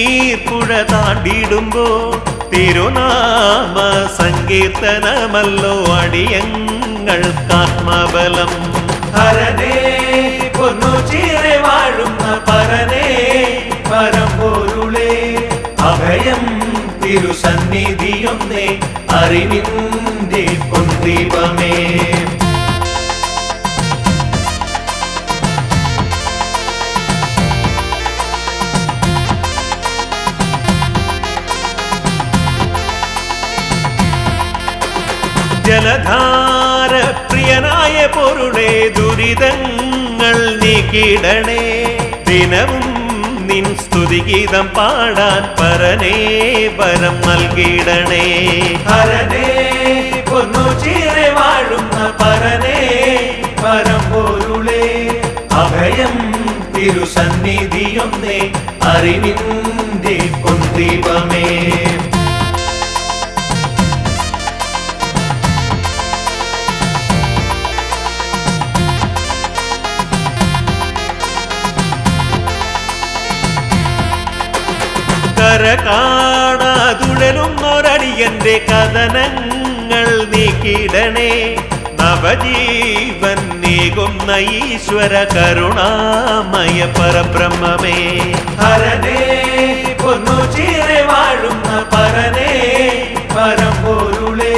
Speaker 4: പുഴ താണ്ടിടുമ്പോൾ തിരുനാമ സങ്കീർത്തനമല്ലോ അടിയങ്ങൾക്കാത്മബലം ഹരനേ പൊന്നുചീറെ വാഴുന്ന പരനേ പരമ്പൊരുളേ അഭയം തിരുസന്നിധിയൊന്നേ അറിവിൻ്റെ പൊന്തീപമേ ജലധാര പ്രിയനായ പൊരുളേ ദുരിതങ്ങൾ നീക്കിടണേ ദിനവും നിൻ സ്തുതിഗീതം പാടാൻ പരനേ വരം നൽകിടണേ ഹരനേ പൊന്നുചീറെ വാഴുന്ന പരനേ പരമ്പൊരുളേ അഭയം തിരുസന്നിധിയൊന്നേ അറിവിൻ്റെ പൊന്തീപമേ കരകാണാതുഴലുന്നൊരടിയന്റെ കഥനങ്ങൾ നീക്കിടണേ നവജീവൻ നീകുന്ന ഈശ്വര കരുണാമയ പരബ്രഹ്മമേ ഹരനേ പൊന്നുചീറെ വാഴുന്ന പരനേ പരമ്പൊരുളേ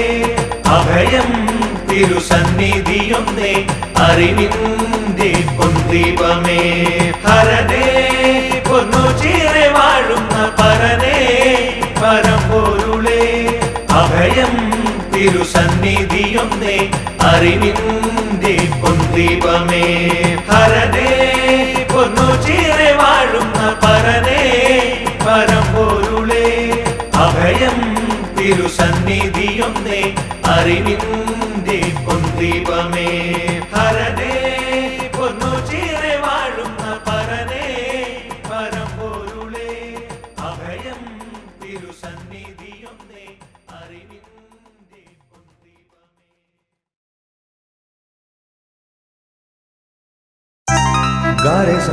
Speaker 4: അഭയം തിരുസന്നിധിയൊന്നേ അറിവിൻ്റെ പൊന്തീപമേ ഹരനേ പൊന്നുചീറെ വാഴുന്ന പരനേ പരമ്പൊരുളേ അഭയം തിരുസന്നിധിയൊന്നേ അറിവിൻ്റെ പൊന്തീപമേ ഹരനേ പൊന്നുചീറെ വാഴുന്ന പരനേ പരമ്പൊരുളേ അഭയം തിരുസന്നിധിയൊന്നേ അറിവിൻ്റെ പൊന്തീപമേ ഹരനേ പൊന്നുചീറെ വാഴുന്ന പരനേ പരമ്പൊരുളേ അഭയം തിരുസന്നിധിയൊന്നേ അറിവിൻ്റെ പൊന്തീപമേ
Speaker 6: ഗാരെ സ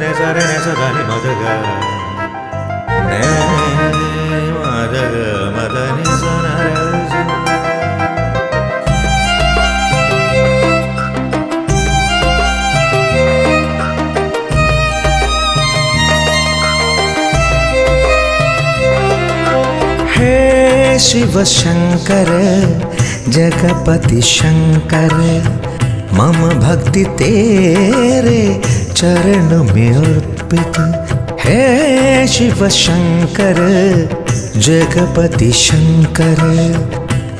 Speaker 6: നെ സ രെ നെ സ ധ നി മ ധ ഗ शिव शंकर जगपति शंकर मम भक्ति तेरे चरण में अर्पित। हे शिव शंकर जगपति शंकर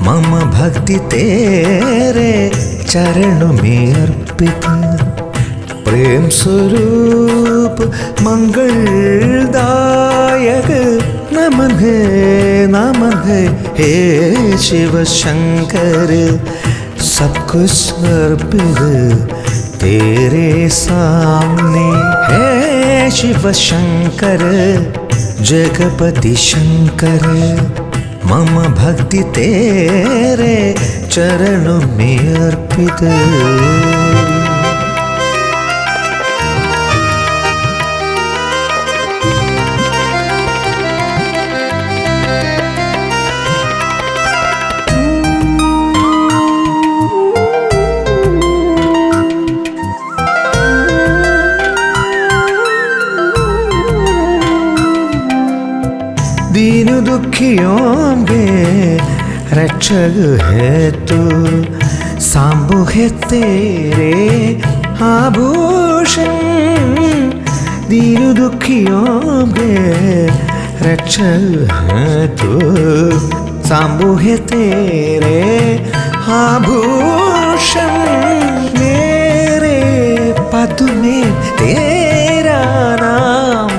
Speaker 6: मम भक्ति तेरे चरण में अर्पित। प्रेम स्वरूप मंगलदायक नमन है हे शिव शंकर। सब कुछ अर्पित तेरे सामने। हे शिव शंकर जगपति शंकर मम भक्ति तेरे चरणों में अर्पित। दीन दुखियों के रक्षक है तू, सांबु है तेरे आभूषण। दीन दुखियों के रक्षक है तू, सांबु है तेरे आभूषण। मेरे पद में तेरा नाम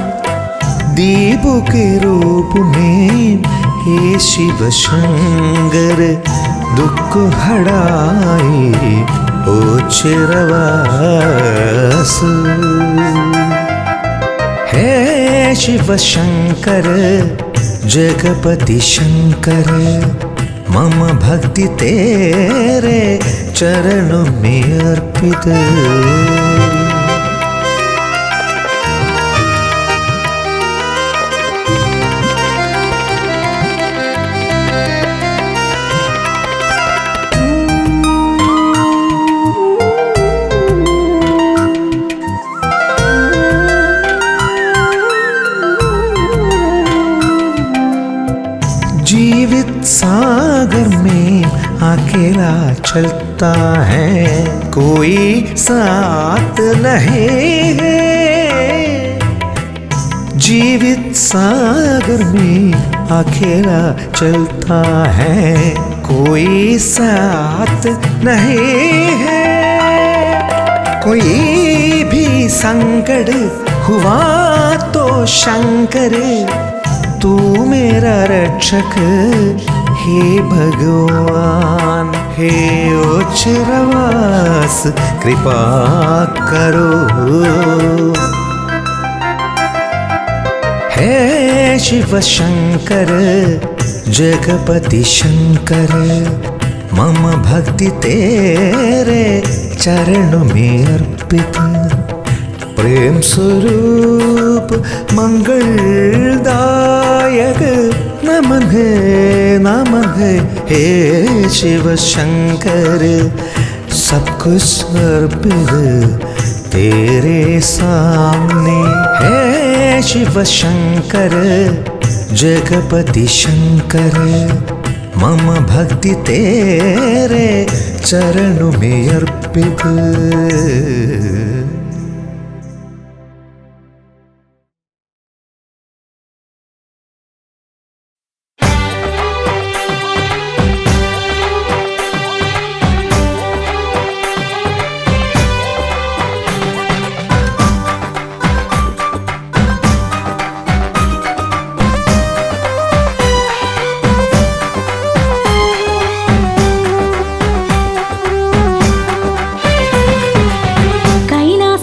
Speaker 6: दीपों के रूप में हे शिव शंकर। दुख हड़ाए ओ चिरवास। हे शिव शंकर जगपति शंकर मम भक्ति तेरे चरणों में अर्पित। जीवित सागर में अकेला चलता है, कोई साथ नहीं है। जीवित सागर में अकेला चलता है, कोई साथ नहीं है। कोई भी संकट हुआ तो शंकर तू मेरा रक्षक। हे भगवान हे उच्चरवास कृपा करो। हे शिव शंकर जगपति शंकर मम भक्ति तेरे चरणों में अर्पित। प्रेम स्वरूप मंगलदायक नमन है हे शिव शंकर। सब कुछ अर्पित तेरे सामने। हे शिव शंकर जगपति शंकर मम भक्ति तेरे चरणों में अर्पित।
Speaker 3: कैलास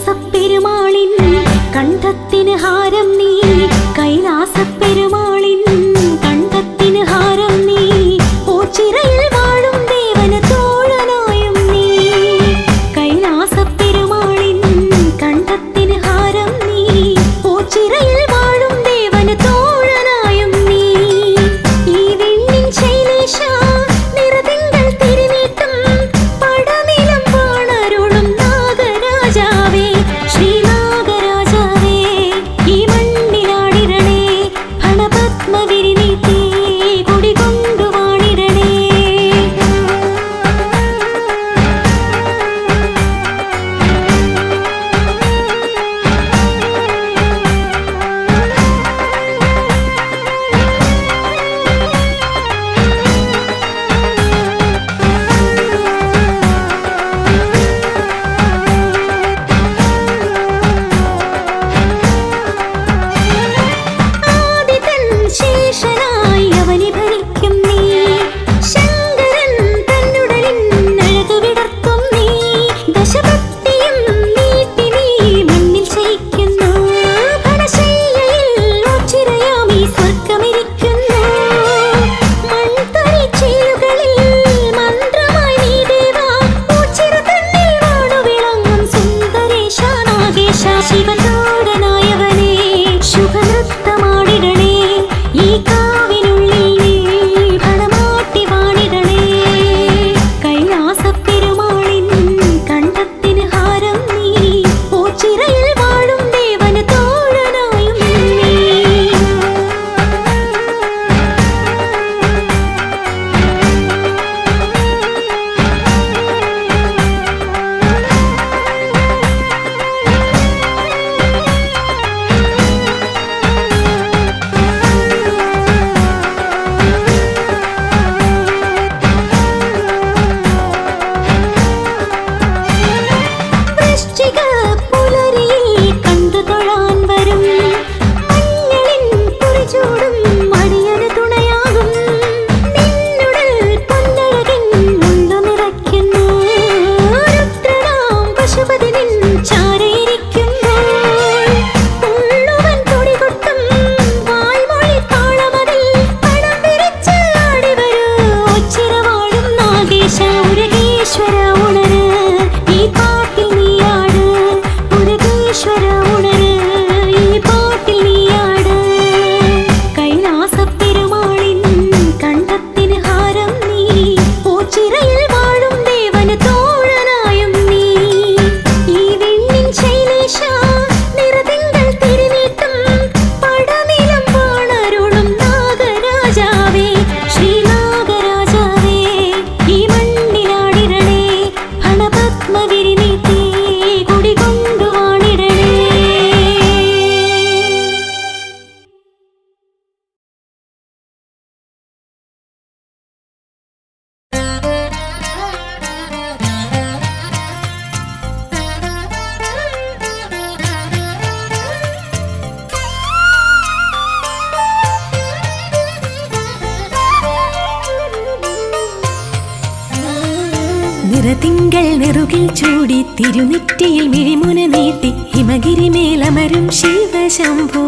Speaker 3: നിറതിങ്കൾ നെറുകിൽ ചൂടി തിരുനെറ്റിയിൽ മിഴിമുന നീട്ടി ഹിമഗിരിമേലമരും ശിവശംഭോ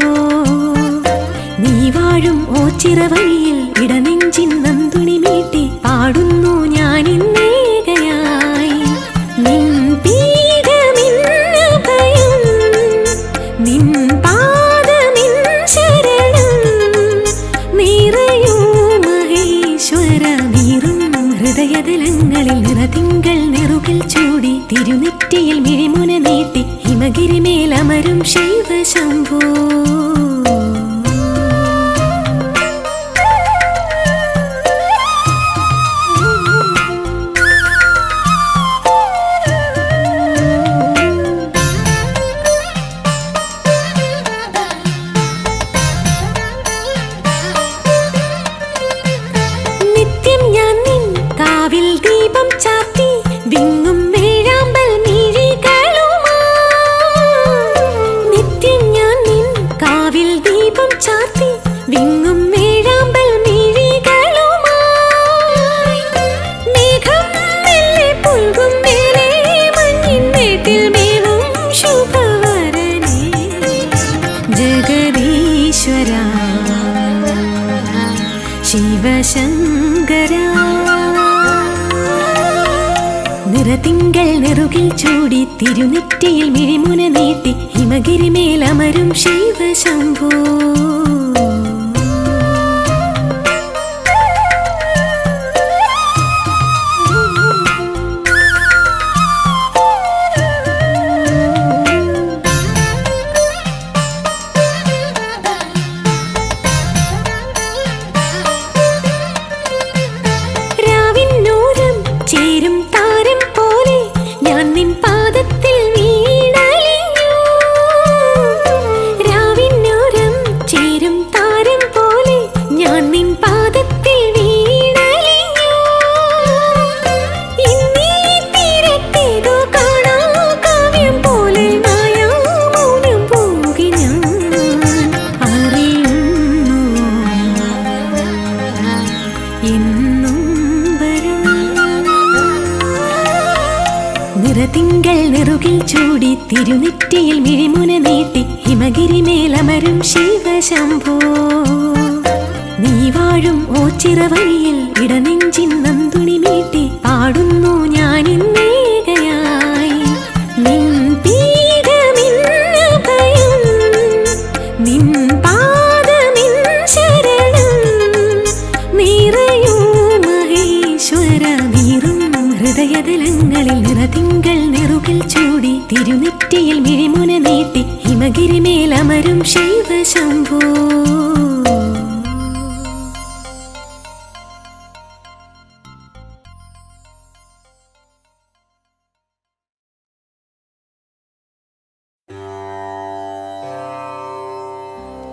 Speaker 3: നീ വാഴും ഓച്ചിറവഴിയിൽ ഇടനെഞ്ചിൻ നന്തുണി മീട്ടി പാടുന്നു ഞാനിന്നേകയായി നിൻ പീഠമിന്ന് ഭയം നിൻ പാദമിൻ ശരണം നിറയൂ മഹേശ്വര നീറും ഹൃദയതലങ്ങളിൽ നിറതിങ്കൾ നെറുകിൽ ചൂടി തിരുനെറ്റിയിൽ മിഴിമുന നീട്ടി ഹിമഗിരിമേലമരും ശിവശംഭോ ശിവശങ്കരാ നിറതിങ്കൾ നെറുകിൽ ചൂടി തിരുനെറ്റിയിൽ മിഴിമുന നീട്ടി ഹിമഗിരിമേലമരും ശിവശംഭോ നിറതിങ്കൾ നെറുകിൽ ചൂടി തിരുനെറ്റിയിൽ മിഴിമുന നീട്ടി ഹിമഗിരിമേലമരും ശിവശംഭോ നീ വാഴും ഓച്ചിറവഴിയിൽ ഇടനെഞ്ചിൻ നന്തുണി മീട്ടി പാടുന്നു ഞാനിന്നേകയായി നിൻ പീഠമിന്ന് ഭയം നിൻ പാദമിൻ ശരണം നിറയൂ മഹേശ്വര നീറും ഹൃദയതലങ്ങളിൽ നിറതിങ്കൾ നെറുകിൽ ചൂടി തിരുനെറ്റിയിൽ മിഴിമുന നീട്ടി ഹിമഗിരിമേലമരും ശിവശംഭോ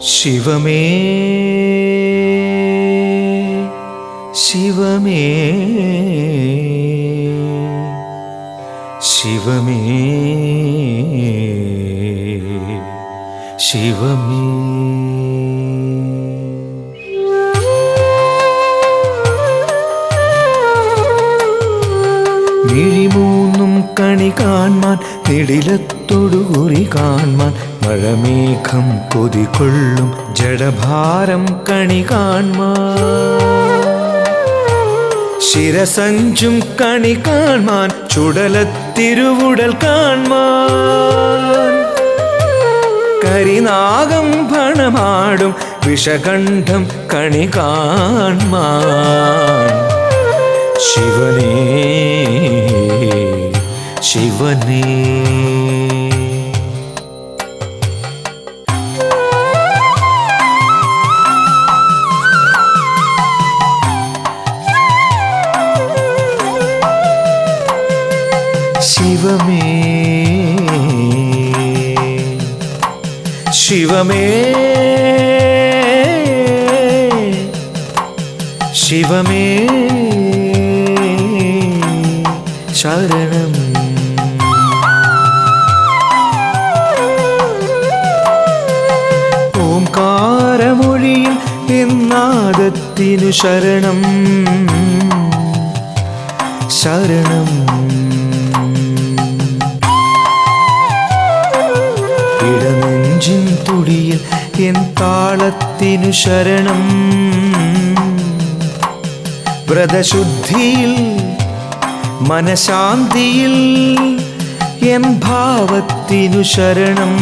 Speaker 6: ശിവമേ ശിവമേ ശിവമേ ശിവമേ മിഴിമൂന്നും കണി കാൺമാൻ നിടിലത്തൊടുകുറി കാൺമാൻ മഴമേഘം കൊതികൊള്ളും ജഡഭാരം കണി കാൺമാൻ ശിരസഞ്ചും കണി കാൺമാൻ ചുടലത്തിരുവുടൽ കാൺമാൻ കരിനാഗം ഭണമാടും വിഷകണ്ഠം കണി കാൺമാൻ ശിവനേ ശിവനേ ശിവമേ ശിവമേ ശിവമേ ശരണം ഓംകാരമൊഴിയിൽ എന്നാദത്തിനു ശരണം ശരണം നെഞ്ചിൻ തുടിയിൽ എൻ താളത്തിനു ശരണം വ്രതശുദ്ധിയിൽ മനശാന്തിയിൽ എൻ ഭാവത്തിനു ശരണം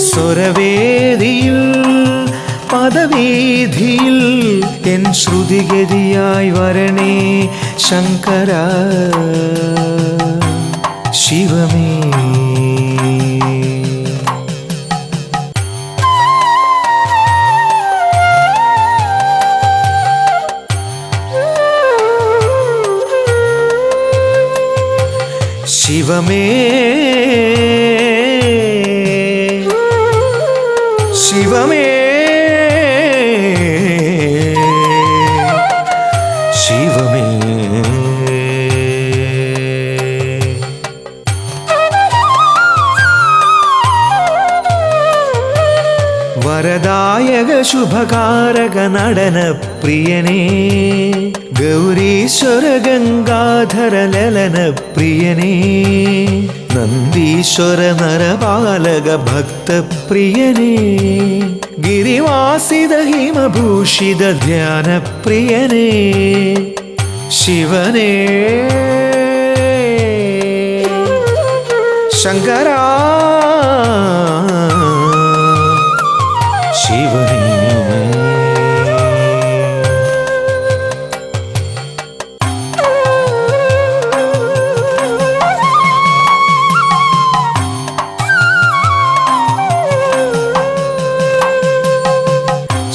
Speaker 6: സ്വരവേദിയിൽ പദവേദിയിൽ എൻ ശ്രുതിഗതിയായി വരണേ ശങ്കര ശിവമേ. ശിവമേ ശിവമേ ശിവമേ വരദായക ശുഭകാരക നടന പ്രിയനേ ഗൗരീശ്വര ഗംഗാധര ലലന പ്രിയനേ നന്ദീശ്വര നരപാലക ഭക്തപ്രിയനേ ഗിരിവാസിത ഹിമഭൂഷിത ധ്യാന പ്രിയനേ ശിവനേ ശങ്കരാ ശിവനേ.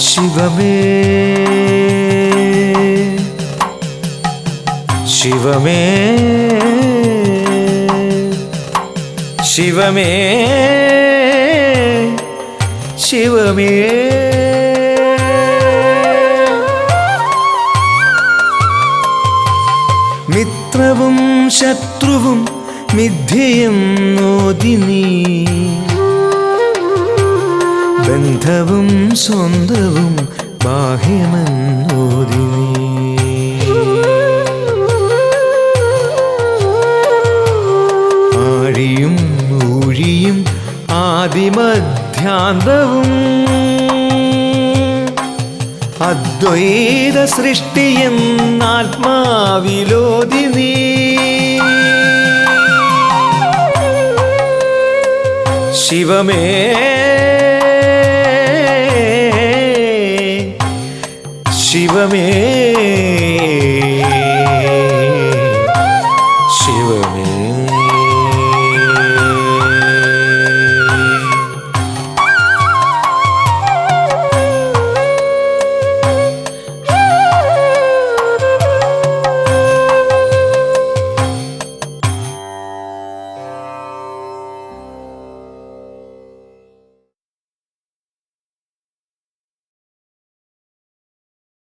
Speaker 6: ശിവമേ ശിവമേ ശിവമേ ശിവമേ മിത്രവും ശത്രുവും മിഥ്യയെന്നോതി നീ ബന്ധവും സ്വന്തവും ബാഹ്യമെന്നോതി നീ ആഴിയും ഊഴിയും ആദിമധ്യാന്തവും അദ്വൈത സൃഷ്ടിയെന്നാത്മാവിലോതി നീ ശിവമേ ശിവമേ ശിവമേ